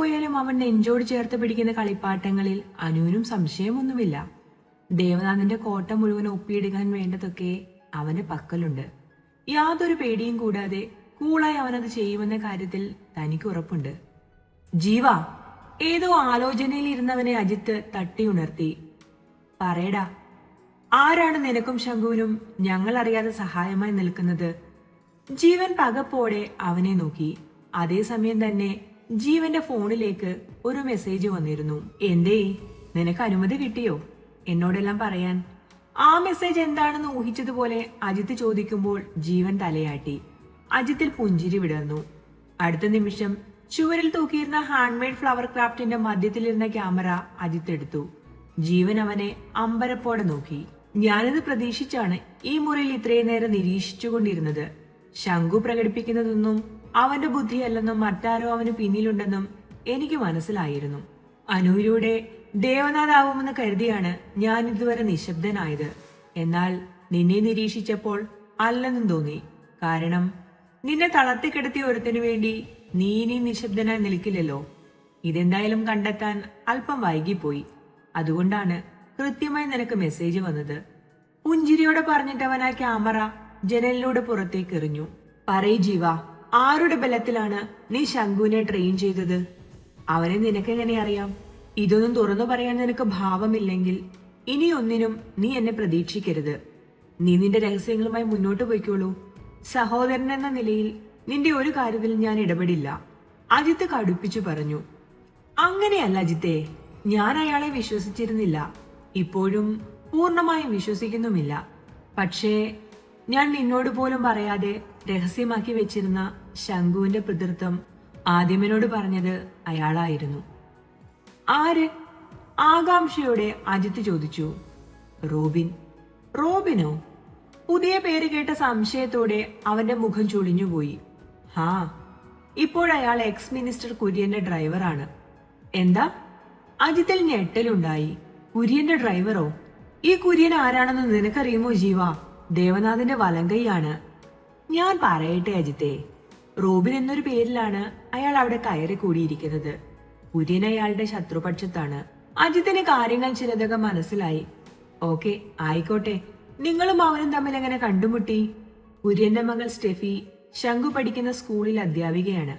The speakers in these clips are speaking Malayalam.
പോയാലും അവൻ നെഞ്ചോട് ചേർത്ത് പിടിക്കുന്ന കളിപ്പാട്ടങ്ങളിൽ അനുവിനും സംശയമൊന്നുമില്ല. ദേവനാഥിന്റെ കോട്ട മുഴുവൻ ഒപ്പിയെടുക്കാൻ വേണ്ടതൊക്കെ അവന്റെ പക്കലുണ്ട്. യാതൊരു പേടിയും കൂടാതെ കൂളായി അവനത് ചെയ്യുമെന്ന കാര്യത്തിൽ തനിക്ക് ഉറപ്പുണ്ട്. ജീവ, ഏതോ ആലോചനയിൽ ഇരുന്നവനെ അജിത്ത് തട്ടി ഉണർത്തി. പറയടാ, ആരാണ് നിനക്കും ശംഖുവിനും ഞങ്ങൾ അറിയാതെ സഹായമായി നിൽക്കുന്നത്? ജീവൻ പകപ്പോടെ അവനെ നോക്കി. അതേസമയം തന്നെ ജീവന്റെ ഫോണിലേക്ക് ഒരു മെസ്സേജ് വന്നിരുന്നു. എന്തേ, നിനക്ക് അനുമതി കിട്ടിയോ എന്നോടെല്ലാം പറയാൻ? ആ മെസ്സേജ് എന്താണെന്ന് ഊഹിച്ചതുപോലെ അജിത്ത് ചോദിക്കുമ്പോൾ ജീവൻ തലയാട്ടി. അജിത്തിൽ പുഞ്ചിരി വിടർന്നു. അടുത്ത നിമിഷം ചുവരിൽ തൂക്കിയിരുന്ന ഹാൻഡ്മെയ്ഡ് ഫ്ലവർ ക്രാഫ്റ്റിന്റെ മധ്യത്തിലിരുന്ന ക്യാമറ അജിത്ത് എടുത്തു. ജീവൻ അവനെ അമ്പരപ്പോടെ നോക്കി. ഞാനിത് പ്രതീക്ഷിച്ചാണ് ഈ മുറിയിൽ ഇത്രയും നേരം നിരീക്ഷിച്ചുകൊണ്ടിരുന്നത്. ശംഖു പ്രകടിപ്പിക്കുന്നതൊന്നും അവന്റെ ബുദ്ധിയല്ലെന്നും മറ്റാരോ അവന് പിന്നിലുണ്ടെന്നും എനിക്ക് മനസ്സിലായിരുന്നു. അനുവിലൂടെ ദേവനാഥാവുമെന്ന് കരുതിയാണ് ഞാൻ ഇതുവരെ നിശബ്ദനായത്. എന്നാൽ നിന്നെ നിരീക്ഷിച്ചപ്പോൾ അല്ലെന്നും തോന്നി. കാരണം നിന്നെ തളർത്തിക്കിടത്തിയ ഒരുത്തിനു വേണ്ടി നീ ഇനി നിശബ്ദനായി നിൽക്കില്ലല്ലോ. ഇതെന്തായാലും കണ്ടെത്താൻ അല്പം വൈകിപ്പോയി. അതുകൊണ്ടാണ് കൃത്യമായി നിനക്ക് മെസ്സേജ് വന്നത്. പുഞ്ചിരിയോടെ പറഞ്ഞിട്ടവൻ ആ ക്യാമറ ജനലിലൂടെ പുറത്തേക്ക് എറിഞ്ഞു. പറയ് ജീവ, ആരുടെ ബലത്തിലാണ് നീ ശംഖുവിനെ ട്രെയിൻ ചെയ്തത്? അവനെ നിനക്കെങ്ങനെ അറിയാം? ഇതൊന്നും തുറന്നു പറയാൻ നിനക്ക് ഭാവമില്ലെങ്കിൽ ഇനി ഒന്നിനും നീ എന്നെ പ്രതീക്ഷിക്കരുത്. നീ നിന്റെ രഹസ്യങ്ങളുമായി മുന്നോട്ട് പോയിക്കോളൂ. സഹോദരൻ എന്ന നിലയിൽ നിന്റെ ഒരു കാര്യത്തിൽ ഞാൻ ഇടപെടില്ല, അജിത്ത് കടുപ്പിച്ചു പറഞ്ഞു. അങ്ങനെയല്ല അജിത്തെ, ഞാൻ അയാളെ വിശ്വസിച്ചിരുന്നില്ല, ഇപ്പോഴും പൂർണ്ണമായും വിശ്വസിക്കുന്നുമില്ല. പക്ഷേ ഞാൻ നിന്നോട് പോലും പറയാതെ രഹസ്യമാക്കി വെച്ചിരുന്ന ശംഖുവിന്റെ പിതൃത്വം ആദ്യമനോട് പറഞ്ഞത് അയാളായിരുന്നു. ആര്? ആകാംക്ഷയോടെ അജിത്ത് ചോദിച്ചു. റോബിൻ. റോബിനോ? പുതിയ പേര് കേട്ട സംശയത്തോടെ അവന്റെ മുഖം ചുളിഞ്ഞുപോയി. ഹാ, ഇപ്പോഴയാൾ എക്സ് മിനിസ്റ്റർ കുര്യന്റെ ഡ്രൈവറാണ്. എന്താ? അജിത്തിൽ ഞെട്ടലുണ്ടായി. കുര്യന്റെ ഡ്രൈവറോ? ഈ കുര്യൻ ആരാണെന്ന് നിനക്കറിയുമോ ജീവ? ദേവനാഥിന്റെ വലങ്കൈയാണ്. ഞാൻ പറയട്ടെ അജിത്തെ, റോബിൻ എന്നൊരു പേരിലാണ് അയാൾ അവിടെ കയറി കൂടിയിരിക്കുന്നത്. കുര്യൻ അയാളുടെ ശത്രുപക്ഷത്താണ്. അജിത്തിന് കാര്യങ്ങൾ ചിലതൊക്കെ മനസ്സിലായി. ഓക്കെ, ആയിക്കോട്ടെ. നിങ്ങളും അവനും തമ്മിൽ എങ്ങനെ കണ്ടുമുട്ടി? കുര്യന്റെ മകൾ സ്റ്റെഫി ശംഖു പഠിക്കുന്ന സ്കൂളിൽ അധ്യാപികയാണ്.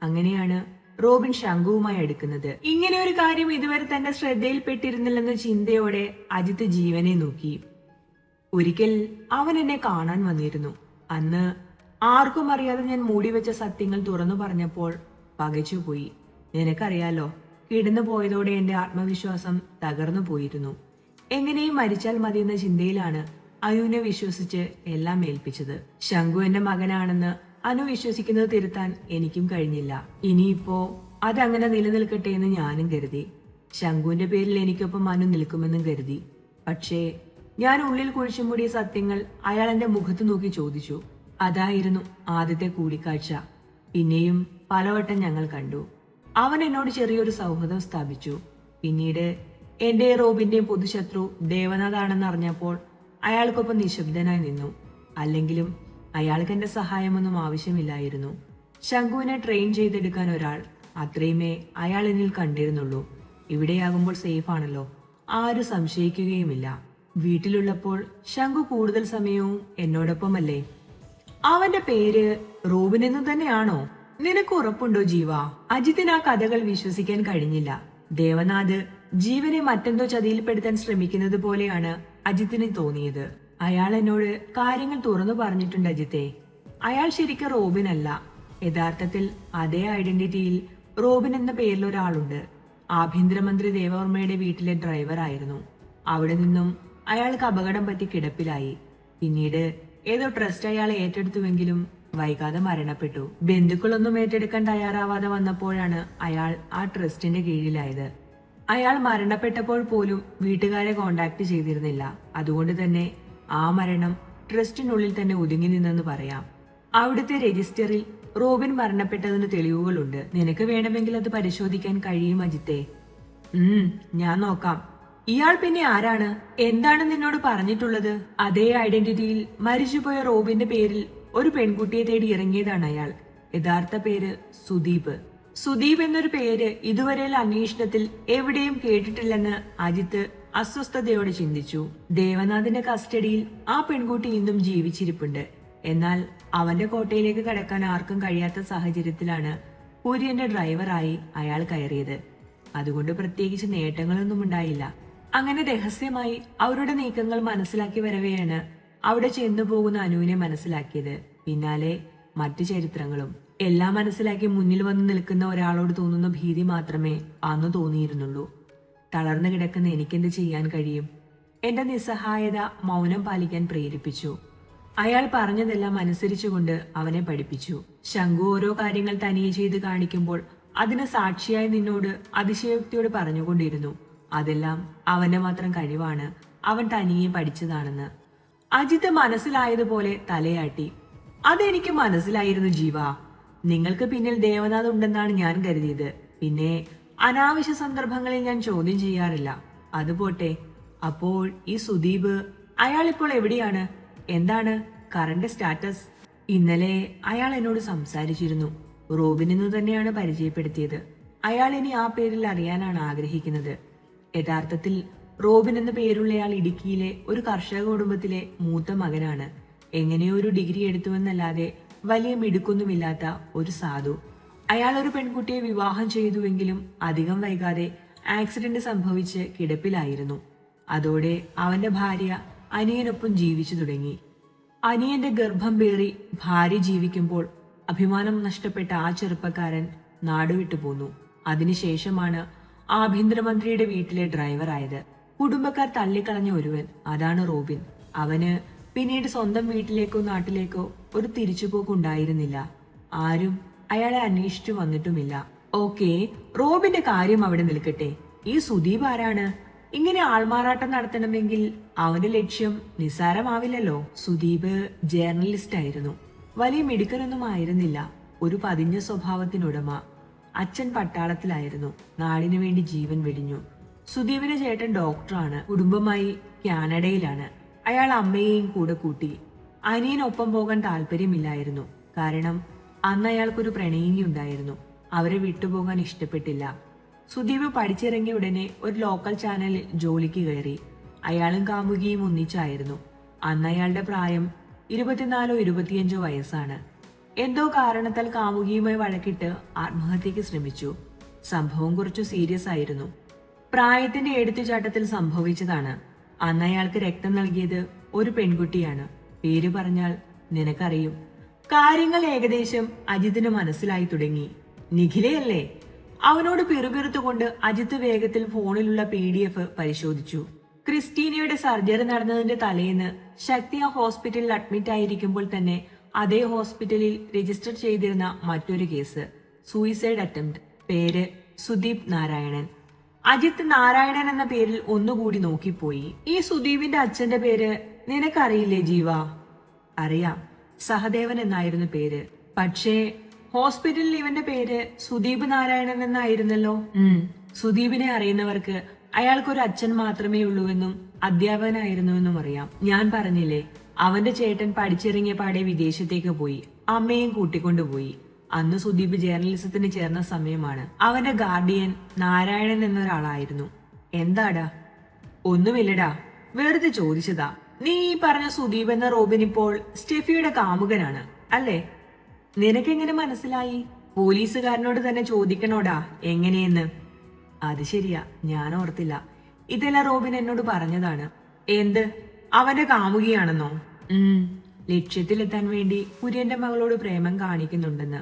അങ്ങനെയാണ് റോബിൻ ശംഖുവുമായി അടുക്കുന്നത്. ഇങ്ങനെ ഒരു കാര്യം ഇതുവരെ തന്റെ ശ്രദ്ധയിൽപ്പെട്ടിരുന്നില്ലെന്ന ചിന്തയോടെ അജിത്ത് ജീവനെ നോക്കി. ഒരിക്കൽ അവൻ എന്നെ കാണാൻ വന്നിരുന്നു. അന്ന് ആർക്കും അറിയാതെ ഞാൻ മൂടിവെച്ച സത്യങ്ങൾ തുറന്നു പറഞ്ഞപ്പോൾ പകച്ചുപോയി. നിനക്കറിയാലോ, കിടന്നു പോയതോടെ എന്റെ ആത്മവിശ്വാസം തകർന്നു പോയിരുന്നു. എങ്ങനെയും മരിച്ചാൽ മതിയെന്ന ചിന്തയിലാണ് അനുവിനെ വിശ്വസിച്ച് എല്ലാം ഏൽപ്പിച്ചത്. ശംഖു എന്റെ മകനാണെന്ന് അനു വിശ്വസിക്കുന്നത് തിരുത്താൻ എനിക്കും കഴിഞ്ഞില്ല. ഇനിയിപ്പോ അതങ്ങനെ നിലനിൽക്കട്ടെ എന്ന് ഞാനും കരുതി. ശംഖുവിന്റെ പേരിൽ എനിക്കൊപ്പം അനു നിൽക്കുമെന്നും കരുതി. പക്ഷേ ഞാൻ ഉള്ളിൽ കുഴിച്ചുമൂടിയ സത്യങ്ങൾ അയാൾ എന്റെ മുഖത്ത് നോക്കി ചോദിച്ചു. അതായിരുന്നു ആദ്യത്തെ കൂടിക്കാഴ്ച. പിന്നെയും പലവട്ടം ഞങ്ങൾ കണ്ടു. അവൻ എന്നോട് ചെറിയൊരു സൗഹൃദം സ്ഥാപിച്ചു. പിന്നീട് എന്റെ റോബിന്റെയും പൊതുശത്രു ദേവനാഥാണെന്ന് അറിഞ്ഞപ്പോൾ അയാൾക്കൊപ്പം നിശബ്ദനായി നിന്നു. അല്ലെങ്കിലും അയാൾക്ക് എന്റെ സഹായമൊന്നും ആവശ്യമില്ലായിരുന്നു. ശംഖുവിനെ ട്രെയിൻ ചെയ്തെടുക്കാൻ ഒരാൾ, അത്രയുമേ അയാൾ എന്നിൽ കണ്ടിരുന്നുള്ളൂ. ഇവിടെയാകുമ്പോൾ സേഫ് ആണല്ലോ, ആരും സംശയിക്കുകയുമില്ല. വീട്ടിലുള്ളപ്പോൾ ശംഖു കൂടുതൽ സമയവും എന്നോടൊപ്പമല്ലേ? അവന്റെ പേര് റോബിൻ എന്നു തന്നെയാണോ? നിനക്ക് ഉറപ്പുണ്ടോ ജീവ? അജിത്തിന് ആ കഥകൾ വിശ്വസിക്കാൻ കഴിഞ്ഞില്ല. ദേവനാഥ് ജീവനെ മറ്റെന്തോ ചതിയിൽപ്പെടുത്താൻ ശ്രമിക്കുന്നത് പോലെയാണ് അജിത്തിന് തോന്നിയത്. അയാൾ എന്നോട് കാര്യങ്ങൾ തുറന്നു പറഞ്ഞിട്ടുണ്ട് അജിത്തെ. അയാൾ ശരിക്കും റോബിൻ അല്ല. യഥാർത്ഥത്തിൽ അതേ ഐഡന്റിറ്റിയിൽ റോബിൻ എന്ന പേരിൽ ഒരാളുണ്ട്. ആഭ്യന്തരമന്ത്രി ദേവവർമ്മയുടെ വീട്ടിലെ ഡ്രൈവർ ആയിരുന്നു. അവിടെ നിന്നും അയാൾക്ക് അപകടം പറ്റി കിടപ്പിലായി. പിന്നീട് ഏതോ ട്രസ്റ്റ് അയാളെ ഏറ്റെടുത്തുവെങ്കിലും വൈകാതെ മരണപ്പെട്ടു. ബന്ധുക്കളൊന്നും ഏറ്റെടുക്കാൻ തയ്യാറാവാതെ വന്നപ്പോഴാണ് അയാൾ ആ ട്രസ്റ്റിന്റെ കീഴിലായത്. അയാൾ മരണപ്പെട്ടപ്പോൾ പോലും വീട്ടുകാരെ കോണ്ടാക്ട് ചെയ്തിരുന്നില്ല. അതുകൊണ്ട് തന്നെ ആ മരണം ട്രസ്റ്റിനുള്ളിൽ തന്നെ ഒതുങ്ങി നിന്നെന്ന് പറയാം. അവിടുത്തെ രജിസ്റ്ററിൽ റോബിൻ മരണപ്പെട്ടതിന് തെളിവുകളുണ്ട്. നിനക്ക് വേണമെങ്കിൽ അത് പരിശോധിക്കാൻ കഴിയും അജിത്തെ. ഞാൻ നോക്കാം. ഇയാൾ പിന്നെ ആരാണ്? എന്താണ് നിന്നോട് പറഞ്ഞിട്ടുള്ളത്? അതേ ഐഡന്റിറ്റിയിൽ മരിച്ചുപോയ റോബിന്റെ പേരിൽ ഒരു പെൺകുട്ടിയെ തേടി ഇറങ്ങിയതാണ് അയാൾ. യഥാർത്ഥ പേര് സുദീപ്. സുദീപ് എന്നൊരു പേര് ഇതുവരെയുള്ള അന്വേഷണത്തിൽ എവിടെയും കേട്ടിട്ടില്ലെന്ന് അജിത്ത് അസ്വസ്ഥതയോടെ ചിന്തിച്ചു. ദേവനാഥിന്റെ കസ്റ്റഡിയിൽ ആ പെൺകുട്ടി ഇന്നും ജീവിച്ചിരിപ്പുണ്ട്. എന്നാൽ അവന്റെ കോട്ടയിലേക്ക് കടക്കാൻ ആർക്കും കഴിയാത്ത സാഹചര്യത്തിലാണ് കുര്യന്റെ ഡ്രൈവറായി അയാൾ കയറിയത്. അതുകൊണ്ട് പ്രത്യേകിച്ച് നേട്ടങ്ങളൊന്നും ഉണ്ടായില്ല. അങ്ങനെ രഹസ്യമായി അവരുടെ നീക്കങ്ങൾ മനസ്സിലാക്കി വരവെയാണ് അവിടെ ചെന്നു പോകുന്ന അനുവിനെ മനസ്സിലാക്കിയത്. പിന്നാലെ മറ്റു ചരിത്രങ്ങളും. എല്ലാം മനസ്സിലാക്കി മുന്നിൽ വന്ന് നിൽക്കുന്ന ഒരാളോട് തോന്നുന്ന ഭീതി മാത്രമേ അന്ന് തോന്നിയിരുന്നുള്ളൂ. തളർന്നു കിടക്കുന്ന എനിക്കെന്ത് ചെയ്യാൻ കഴിയും? എന്റെ നിസ്സഹായത മൗനം പാലിക്കാൻ പ്രേരിപ്പിച്ചു. അയാൾ പറഞ്ഞതെല്ലാം അനുസരിച്ചുകൊണ്ട് അവനെ പഠിപ്പിച്ചു. ശംഖു ഓരോ കാര്യങ്ങൾ തനിയെ ചെയ്ത് കാണിക്കുമ്പോൾ അതിന് സാക്ഷിയായി നിന്നോട് അതിശയോക്തിയോട് പറഞ്ഞുകൊണ്ടിരുന്നു, അതെല്ലാം അവന്റെ മാത്രം കഴിവാണ്, അവൻ തനിയെ പഠിച്ചതാണെന്ന്. അജിത്ത് മനസ്സിലായതുപോലെ തലയാട്ടി. അതെനിക്ക് മനസ്സിലായിരുന്നു ജീവ. നിങ്ങൾക്ക് പിന്നിൽ ദേവനാഥ് ഉണ്ടെന്നാണ് ഞാൻ കരുതിയത്. പിന്നെ അനാവശ്യ സന്ദർഭങ്ങളിൽ ഞാൻ ചോദ്യം ചെയ്യാറില്ല. അതുപോട്ടെ, അപ്പോൾ ഈ സുദീപ്, അയാൾ ഇപ്പോൾ എവിടെയാണ്? എന്താണ് കറണ്ട് സ്റ്റാറ്റസ്? ഇന്നലെ അയാൾ എന്നോട് സംസാരിച്ചിരുന്നു. റോബിൻ എന്ന് തന്നെയാണ് പരിചയപ്പെടുത്തിയത്. അയാൾ ഇനി ആ പേരിൽ അറിയാനാണ് ആഗ്രഹിക്കുന്നത്. യഥാർത്ഥത്തിൽ റോബിൻ എന്ന പേരുള്ളയാൾ ഇടുക്കിയിലെ ഒരു കർഷക കുടുംബത്തിലെ മൂത്ത മകനാണ്. എങ്ങനെയോ ഒരു ഡിഗ്രി എടുത്തുവെന്നല്ലാതെ വലിയ മിടുക്കൊന്നുമില്ലാത്ത ഒരു സാധു. അയാൾ ഒരു പെൺകുട്ടിയെ വിവാഹം ചെയ്തുവെങ്കിലും അധികം വൈകാതെ ആക്സിഡന്റ് സംഭവിച്ച് കിടപ്പിലായിരുന്നു. അതോടെ അവന്റെ ഭാര്യ അനിയനൊപ്പം ജീവിച്ചു തുടങ്ങി. അനിയന്റെ ഗർഭം പേറി ഭാര്യ ജീവിക്കുമ്പോൾ അഭിമാനം നഷ്ടപ്പെട്ട ആ ചെറുപ്പക്കാരൻ നാടുവിട്ടു പോന്നു. അതിനുശേഷമാണ് ആഭ്യന്തരമന്ത്രിയുടെ വീട്ടിലെ ഡ്രൈവറായത്. കുടുംബക്കാർ തള്ളിക്കളഞ്ഞ ഒരുവൻ, അതാണ് റോബിൻ. അവന് പിന്നീട് സ്വന്തം വീട്ടിലേക്കോ നാട്ടിലേക്കോ ഒരു തിരിച്ചുപോക്കുണ്ടായിരുന്നില്ല. ആരും അയാളെ അന്വേഷിച്ചു വന്നിട്ടുമില്ല. ഓക്കേ, റോബിന്റെ കാര്യം അവിടെ നിൽക്കട്ടെ. ഈ സുദീപ് ആരാണ്? ഇങ്ങനെ ആൾമാറാട്ടം നടത്തണമെങ്കിൽ അവന്റെ ലക്ഷ്യം നിസ്സാരമാവില്ലല്ലോ. സുദീപ് ജേർണലിസ്റ്റ് ആയിരുന്നു. വലിയ മിടുക്കനൊന്നും ആയിരുന്നില്ല. ഒരു പതിഞ്ഞ സ്വഭാവത്തിനുടമ. അച്ഛൻ പട്ടാളത്തിലായിരുന്നു. നാടിനു വേണ്ടി ജീവൻ വെടിഞ്ഞു. സുദീപിന്റെ ചേട്ടൻ ഡോക്ടറാണ്. കുടുംബമായി കാനഡയിലാണ്. അയാൾ അമ്മയെയും കൂടെ കൂട്ടി. അനിയനൊപ്പം പോകാൻ താല്പര്യമില്ലായിരുന്നു. കാരണം അന്ന് അയാൾക്കൊരു പ്രണയിനി ഉണ്ടായിരുന്നു. അവരെ വിട്ടുപോകാൻ ഇഷ്ടപ്പെട്ടില്ല. സുദീപ് പഠിച്ചിറങ്ങിയ ഉടനെ ഒരു ലോക്കൽ ചാനലിൽ ജോലിക്ക് കയറി. അയാളും കാമുകിയും ഒന്നിച്ചായിരുന്നു. അന്ന് അയാളുടെ പ്രായം 24 25 വയസ്സാണ്. എന്തോ കാരണത്താൽ കാമുകിയുമായി വഴക്കിട്ട് ആത്മഹത്യക്ക് ശ്രമിച്ചു. സംഭവം കുറച്ചു സീരിയസ് ആയിരുന്നു. പ്രായത്തിന്റെ എടുത്തുചാട്ടത്തിൽ സംഭവിച്ചതാണ്. അന്ന് അയാൾക്ക് രക്തം നൽകിയത് ഒരു പെൺകുട്ടിയാണ്. പേര് പറഞ്ഞാൽ നിനക്കറിയും. കാര്യങ്ങൾ ഏകദേശം അജിത്തിന് മനസ്സിലായി തുടങ്ങി. നിഖിലയല്ലേ? അവനോട് പിറുപിറുത്തുകൊണ്ട് അജിത്ത് വേഗത്തിൽ ഫോണിലുള്ള PDF പരിശോധിച്ചു. ക്രിസ്റ്റീനയുടെ സർജറി നടന്നതിന്റെ തലേന്ന് ശക്തി ആ ഹോസ്പിറ്റലിൽ അഡ്മിറ്റ് ആയിരിക്കുമ്പോൾ തന്നെ അതേ ഹോസ്പിറ്റലിൽ രജിസ്റ്റർ ചെയ്തിരുന്ന മറ്റൊരു കേസ്, സൂയിസൈഡ് അറ്റംപ്റ്റ്. പേര് സുദീപ് നാരായണൻ. അജിത്ത് നാരായണൻ എന്ന പേരിൽ ഒന്നുകൂടി നോക്കിപ്പോയി. ഈ സുദീപിന്റെ അച്ഛന്റെ പേര് നിനക്കറിയില്ലേ ജീവ? അറിയാം, സഹദേവൻ എന്നായിരുന്നു പേര്. പക്ഷേ ഹോസ്പിറ്റലിൽ ഇവന്റെ പേര് സുദീപ് നാരായണൻ എന്നായിരുന്നല്ലോ. സുദീപിനെ അറിയുന്നവർക്ക് അയാൾക്കൊരു അച്ഛൻ മാത്രമേ ഉള്ളൂവെന്നും അധ്യാപകനായിരുന്നുവെന്നും അറിയാം. ഞാൻ പറഞ്ഞില്ലേ, അവന്റെ ചേട്ടൻ പഠിച്ചിറങ്ങിയ പാടെ വിദേശത്തേക്ക് പോയി. അമ്മയും കൂട്ടിക്കൊണ്ടുപോയി. അന്ന് സുദീപ് ജേർണലിസത്തിന് ചേർന്ന സമയമാണ്. അവന്റെ ഗാർഡിയൻ നാരായണൻ എന്നൊരാളായിരുന്നു. എന്താടാ? ഒന്നുമില്ലടാ, വെറുതെ ചോദിച്ചതാ. നീ ഈ പറഞ്ഞ സുദീപ് എന്ന റോബിൻ ഇപ്പോൾ സ്റ്റെഫിയുടെ കാമുകനാണ് അല്ലേ? നിനക്കെങ്ങനെ മനസ്സിലായി? പോലീസുകാരനോട് തന്നെ ചോദിക്കണോടാ എങ്ങനെയെന്ന്. അത് ശരിയാ, ഞാൻ ഓർത്തില്ല. ഇതെല്ലാം റോബിൻ എന്നോട് പറഞ്ഞതാണ്. എന്ത്, അവന്റെ കാമുകിയാണെന്നോ? ലക്ഷ്യത്തിലെത്താൻ വേണ്ടി കുര്യന്റെ മകളോട് പ്രേമം കാണിക്കുന്നുണ്ടെന്ന്.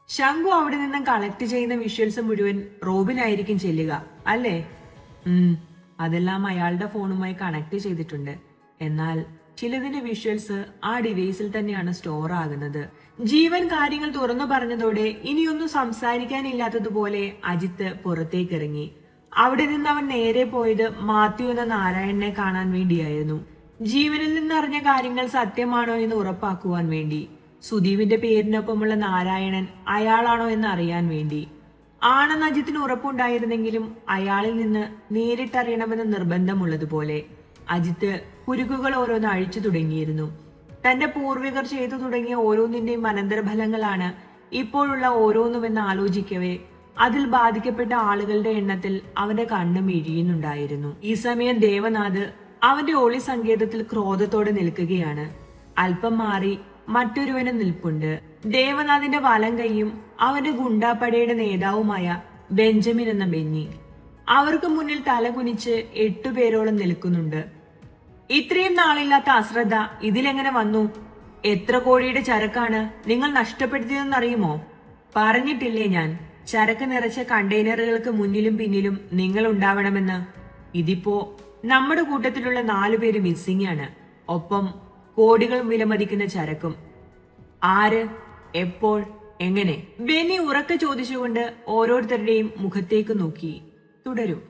ശംഖു അവിടെ നിന്നും കളക്ട് ചെയ്യുന്ന വിഷ്വൽസ് മുഴുവൻ റോബിനായിരിക്കും ചെല്ലുക അല്ലേ? അതെല്ലാം അയാളുടെ ഫോണുമായി കണക്ട് ചെയ്തിട്ടുണ്ട്. എന്നാൽ ചിലതിന്റെ വിഷ്വൽസ് ആ ഡിവൈസിൽ തന്നെയാണ് സ്റ്റോർ ആകുന്നത്. ജീവൻ കാര്യങ്ങൾ തുറന്നു പറഞ്ഞതോടെ ഇനിയൊന്നും സംസാരിക്കാനില്ലാത്തതുപോലെ അജിത്ത് പുറത്തേക്കിറങ്ങി. അവിടെ നിന്ന് അവൻ നേരെ പോയത് മാത്യു എന്ന നാരായണനെ കാണാൻ വേണ്ടിയായിരുന്നു. ജീവനിൽ നിന്നറിഞ്ഞ കാര്യങ്ങൾ സത്യമാണോ എന്ന് ഉറപ്പാക്കുവാൻ വേണ്ടി. സുദീപിന്റെ പേരിനൊപ്പമുള്ള നാരായണൻ അയാളാണോ എന്ന് അറിയാൻ വേണ്ടി. ആണെന്ന് അജിത്തിന് ഉറപ്പുണ്ടായിരുന്നെങ്കിലും അയാളിൽ നിന്ന് നേരിട്ടറിയണമെന്ന് നിർബന്ധമുള്ളതുപോലെ അജിത്ത് കുരുക്കുകൾ ഓരോന്ന് അഴിച്ചു തുടങ്ങിയിരുന്നു. തന്റെ പൂർവികർ ചെയ്തു തുടങ്ങിയ ഓരോന്നിന്റെയും അനന്തരഫലങ്ങളാണ് ഇപ്പോഴുള്ള ഓരോന്നുമെന്ന് ആലോചിക്കവേ അതിൽ ബാധിക്കപ്പെട്ട ആളുകളുടെ എണ്ണത്തിൽ അവന്റെ കണ്ണ് മിഴിയുന്നുണ്ടായിരുന്നു. ഈ സമയം ദേവനാഥ് അവന്റെ ഒളി സങ്കേതത്തിൽ ക്രോധത്തോടെ നിൽക്കുകയാണ്. അല്പം മാറി മറ്റൊരുവന് നിൽപ്പുണ്ട്. ദേവനാഥിന്റെ വലം കൈയും അവന്റെ ഗുണ്ടാപ്പടയുടെ നേതാവുമായ ബെഞ്ചമിൻ എന്ന ബെന്നി. അവർക്ക് മുന്നിൽ തല കുനിച്ച് 8 പേരോളം നിൽക്കുന്നുണ്ട്. ഇത്രയും നാളില്ലാത്ത അശ്രദ്ധ ഇതിലെങ്ങനെ വന്നു? എത്ര കോടിയുടെ ചരക്കാണ് നിങ്ങൾ നഷ്ടപ്പെടുത്തിയതെന്നറിയുമോ? പറഞ്ഞിട്ടില്ലേ ഞാൻ, ചരക്ക് നിറച്ച കണ്ടെയ്നറുകൾക്ക് മുന്നിലും പിന്നിലും നിങ്ങൾ ഉണ്ടാവണമെന്ന്. ഇതിപ്പോ നമ്മുടെ കൂട്ടത്തിലുള്ള 4 പേര് മിസ്സിംഗ് ആണ്. ഒപ്പം കോടികൾ വിലമതിക്കുന്ന ചരക്കും. ആര്, എപ്പോൾ, എങ്ങനെ? ബെന്നി ഉറക്കെ ചോദിച്ചുകൊണ്ട് ഓരോരുത്തരുടെയും മുഖത്തേക്ക് നോക്കി. തുടരും.